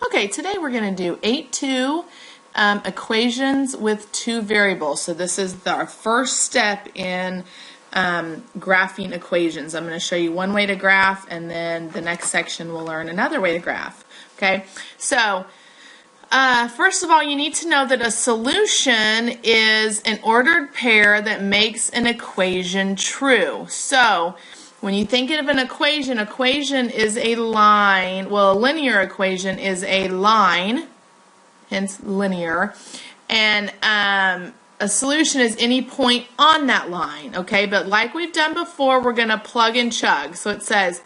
Okay, today we're going to do 8-2 equations with two variables. So this is our first step in graphing equations. I'm going to show you one way to graph, and then the next section we'll learn another way to graph. Okay, so first of all, you need to know that a solution is an ordered pair that makes an equation true. So when you think of an equation is a line. Well, a linear equation is a line, hence linear, and a solution is any point on that line, okay? But like we've done before, we're going to plug and chug. So it says,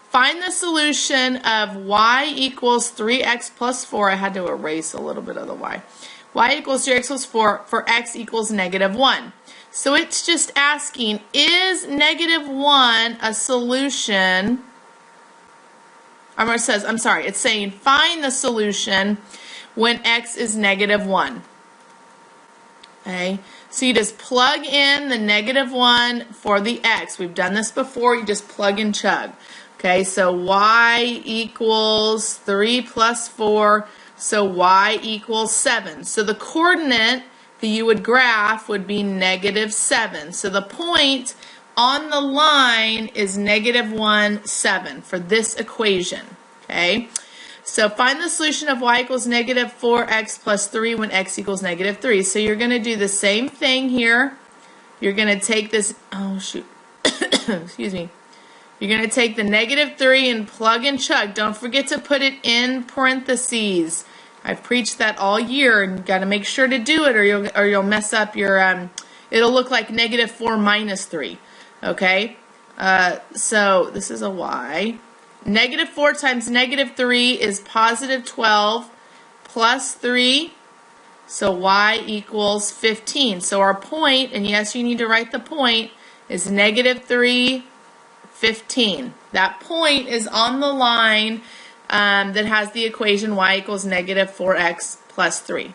find the solution of y equals 3x plus 4. I had to erase a little bit of the y. Y equals 3x plus 4 for x equals -1. So it's just asking, is -1 a solution? It's saying find the solution when x is -1. Okay, so you just plug in the -1 for the x. We've done this before, you just plug and chug. Okay, so y equals 3 plus 4, so y equals 7. So the coordinate that you would graph would be -7. So the point on the line is -1, 7 for this equation. Okay, so find the solution of y equals -4x plus 3 when x equals -3. So you're going to do the same thing here. You're going to take this, excuse me. You're going to take the -3 and plug and chug. Don't forget to put it in parentheses. I've preached that all year, and you've got to make sure to do it, or you'll mess up your. It'll look like -4 minus 3. Okay, so this is a y. -4 times -3 is +12 plus 3. So y equals 15. So our point, and yes, you need to write the point, is -3, 15. That point is on the line that has the equation y equals -4x plus 3.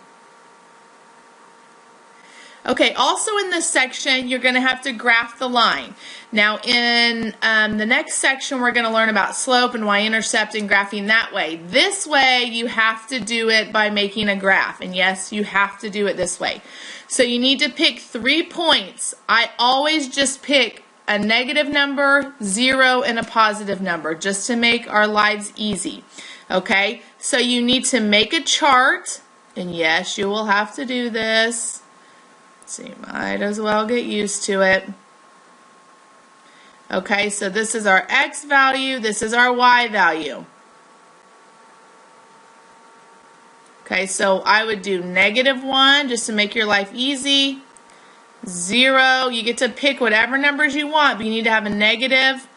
Okay, also in this section, you're going to have to graph the line. Now in the next section, we're going to learn about slope and y-intercept and graphing that way. This way, you have to do it by making a graph. And yes, you have to do it this way. So you need to pick 3 points. I always just pick a negative number, 0, and a positive number, just to make our lives easy. Okay, so you need to make a chart, and yes, you will have to do this. So you might as well get used to it. Okay, so this is our x value, this is our y value. Okay, so I would do -1 just to make your life easy. 0, you get to pick whatever numbers you want, but you need to have a negative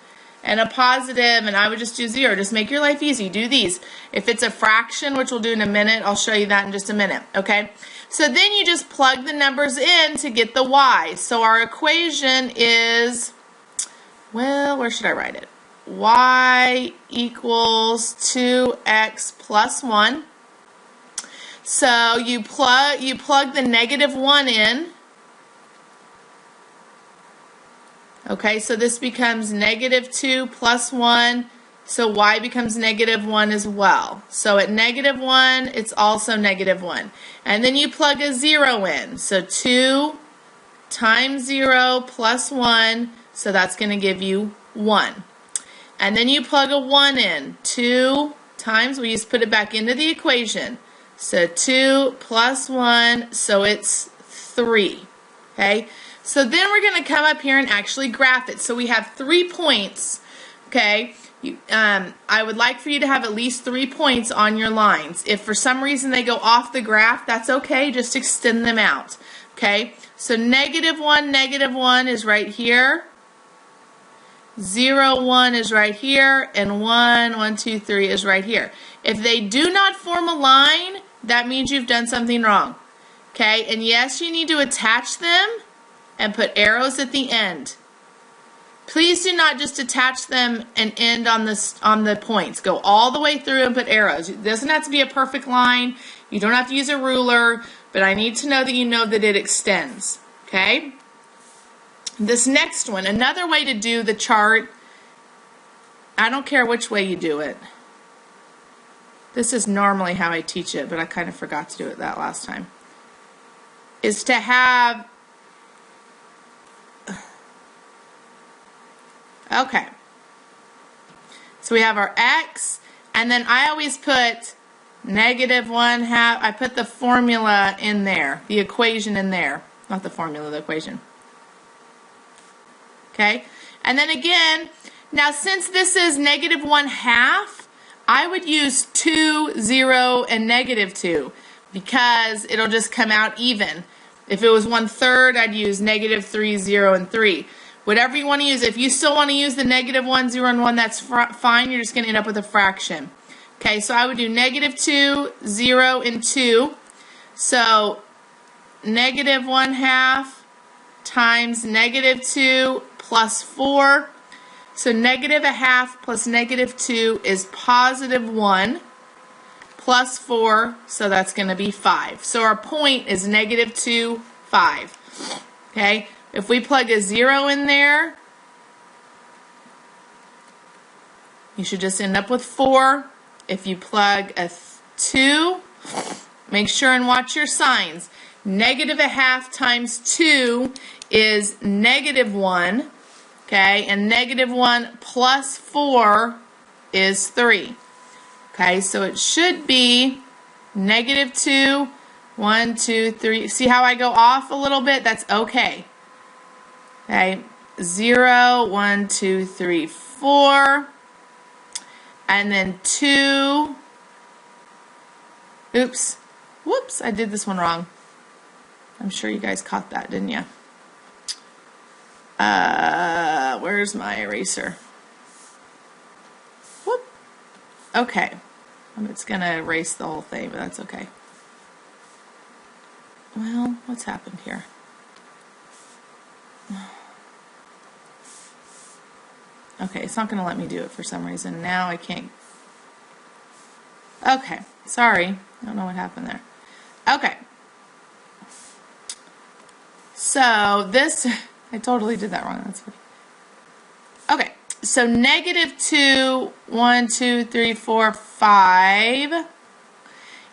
and a positive, and I would just do 0. Just make your life easy. Do these. If it's a fraction, which we'll do in a minute, I'll show you that in just a minute. Okay, so then you just plug the numbers in to get the y. So our equation is, well, where should I write it? Y equals 2x plus 1. So you plug the -1 in. Okay, so this becomes -2 plus 1, so y becomes -1 as well. So at -1, it's also -1. And then you plug a 0 in, so 2 times 0 plus 1, so that's going to give you 1. And then you plug a 1 in, 2 times, we just put it back into the equation, so 2 plus 1, so it's 3. Okay. So then we're going to come up here and actually graph it. So we have 3 points, okay? I would like for you to have at least 3 points on your lines. If for some reason they go off the graph, that's okay. Just extend them out, okay? So -1 is right here. 0, 1 is right here. And 1, 1, 2, 3 is right here. If they do not form a line, that means you've done something wrong, okay? And yes, you need to attach them and put arrows at the end. Please do not just attach them and end on the points. Go all the way through and put arrows. It doesn't have to be a perfect line. You don't have to use a ruler, but I need to know that you know that it extends. Okay? This next one, another way to do the chart, I don't care which way you do it. this is normally how I teach it, but I kind of forgot to do it that last time, is to have, okay, so we have our x, and then I always put -1/2, I put the formula in there, the equation in there, not the formula, the equation. Okay, and then again, now since this is -1/2, I would use 2, 0, and -2 because it'll just come out even. If it was 1/3, I'd use -3, 0, and 3. Whatever you want to use. If you still want to use the -1, 0, and 1, that's fine. You're just going to end up with a fraction. Okay, so I would do -2, 0, and 2. So -1/2 times -2 plus 4. So -1/2 plus -2 is +1 plus 4, so that's going to be 5. So our point is -2, 5. Okay, if we plug a 0 in there, you should just end up with 4. If you plug a 2, make sure and watch your signs. -1/2 times 2 is -1. Okay, and -1 plus 4 is 3. Okay, so it should be -2, 1, 2, 3. See how I go off a little bit? That's okay. Okay, 0, 1, 2, 3, 4. And then 2. Oops. Whoops, I did this one wrong. I'm sure you guys caught that, didn't you? Where's my eraser? Whoop. Okay. It's going to erase the whole thing, but that's okay. Well, what's happened here? Okay, it's not going to let me do it for some reason. Now I can't. Okay, sorry. I don't know what happened there. Okay. So this, I totally did that wrong. That's funny. Okay, so -2, 1, 2, 3, 4, 5.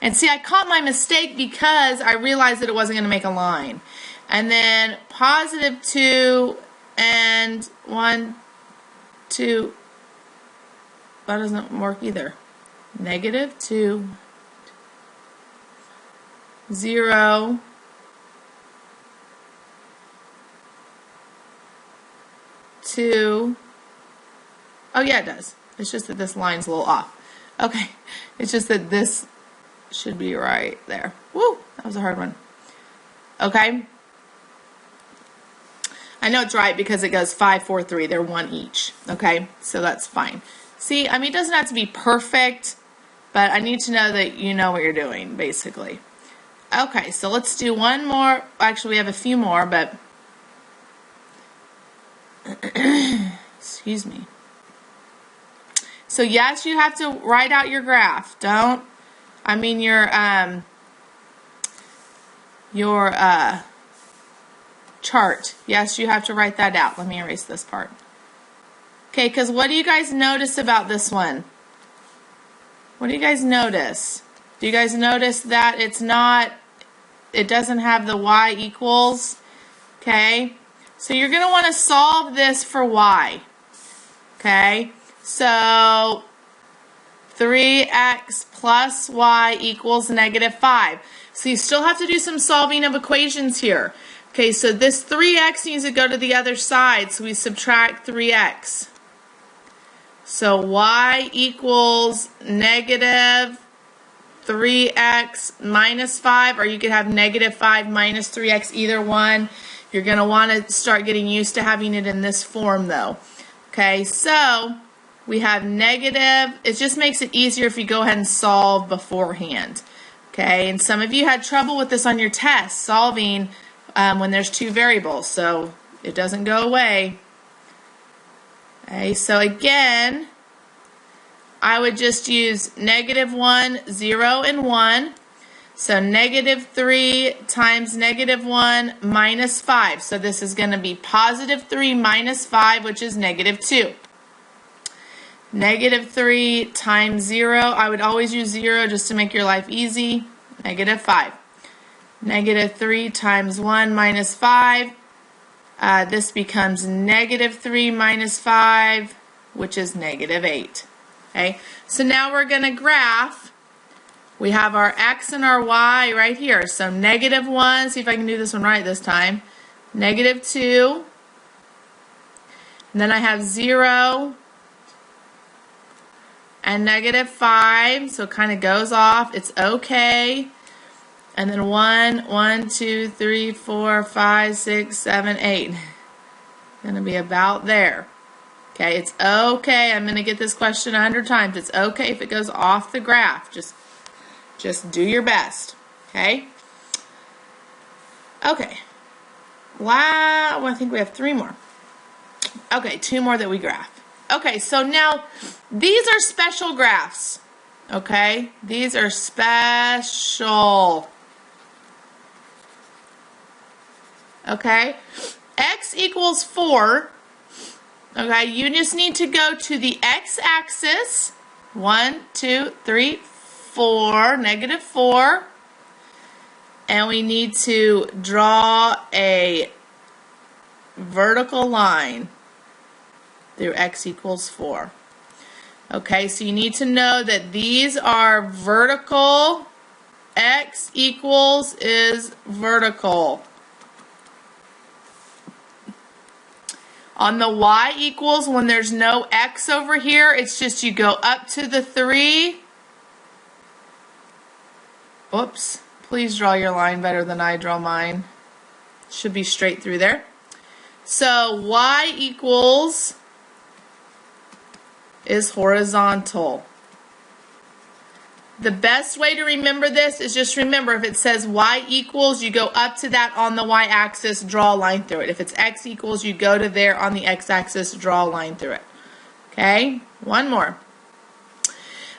And see, I caught my mistake because I realized that it wasn't going to make a line. And then +2 and 1, 2, that doesn't work either. -2, 0, 2. Oh yeah, it does. It's just that this line's a little off. Okay, it's just that this should be right there. Woo, that was a hard one. Okay. I know it's right because it goes 5, 4, 3. They're 1 each. Okay, so that's fine. See, I mean, it doesn't have to be perfect, but I need to know that you know what you're doing, basically. Okay, so let's do one more. Actually, we have a few more, but excuse me. So yes, you have to write out your graph. Don't, I mean your chart. Yes, you have to write that out. Let me erase this part. Okay, because what do you guys notice about this one? What do you guys notice? Do you guys notice that it's not, it doesn't have the y equals? Okay, so you're going to want to solve this for y. Okay, so 3x plus y equals -5. So you still have to do some solving of equations here. Okay, so this 3x needs to go to the other side, so we subtract 3x. So y equals -3x minus 5, or you could have -5 minus 3x, either one. You're going to want to start getting used to having it in this form though. Okay, so we have negative. It just makes it easier if you go ahead and solve beforehand. Okay, and some of you had trouble with this on your test, solving when there's two variables, so it doesn't go away. Okay, so again, I would just use -1, 0, and 1. So -3 times -1 minus 5. So this is going to be +3 minus 5, which is -2. Negative 3 times 0. I would always use 0 just to make your life easy. Negative 5. Negative 3 times 1 minus 5. This becomes negative 3 minus 5, which is negative 8. Okay, so now we're going to graph. We have our x and our y right here. So negative 1, see if I can do this one right this time. Negative 2. And then I have 0 and negative 5. So it kind of goes off. It's okay. And then 1, 2, 3, 4, 5, 6, 7, 8. Going to be about there. Okay, it's okay. I'm going to get this question 100 times. It's okay if it goes off the graph. Just do your best. Okay? Okay. Wow, I think we have 3 more. Okay, 2 more that we graph. Okay, so now these are special graphs. Okay? These are special. Okay? X equals 4. Okay, you just need to go to the x-axis. 1, 2, 3, 4, negative 4. And we need to draw a vertical line through x equals 4. Okay, so you need to know that these are vertical. X equals is vertical. On the y equals, when there's no x over here, it's just you go up to the 3. Oops, please draw your line better than I draw mine. Should be straight through there. So y equals is horizontal. The best way to remember this is just remember if it says y equals, you go up to that on the y-axis, draw a line through it. If it's x equals, you go to there on the x-axis, draw a line through it. Okay, one more.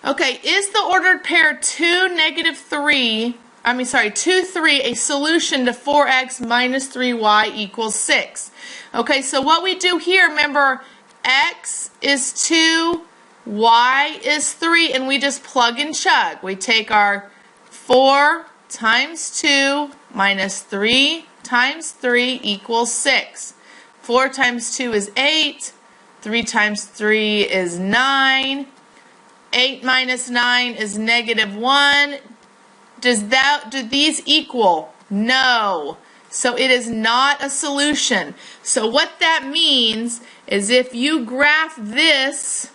Okay, is the ordered pair 2, 3, a solution to 4x minus 3y equals 6? Okay, so what we do here, remember, x is 2, y is 3, and we just plug and chug. We take our 4 times 2 minus 3 times 3 equals 6. 4 times 2 is 8. 3 times 3 is 9. 8 minus 9 is negative 1. Do these equal? No. So it is not a solution. So what that means is if you graph this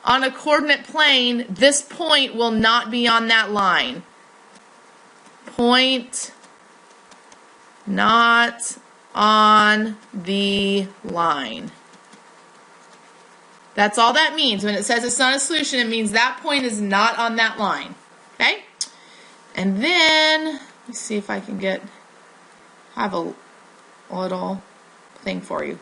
on a coordinate plane, this point will not be on that line. Point not on the line. That's all that means. When it says it's not a solution, it means that point is not on that line. Okay? And then, let me see if I can have a little thing for you.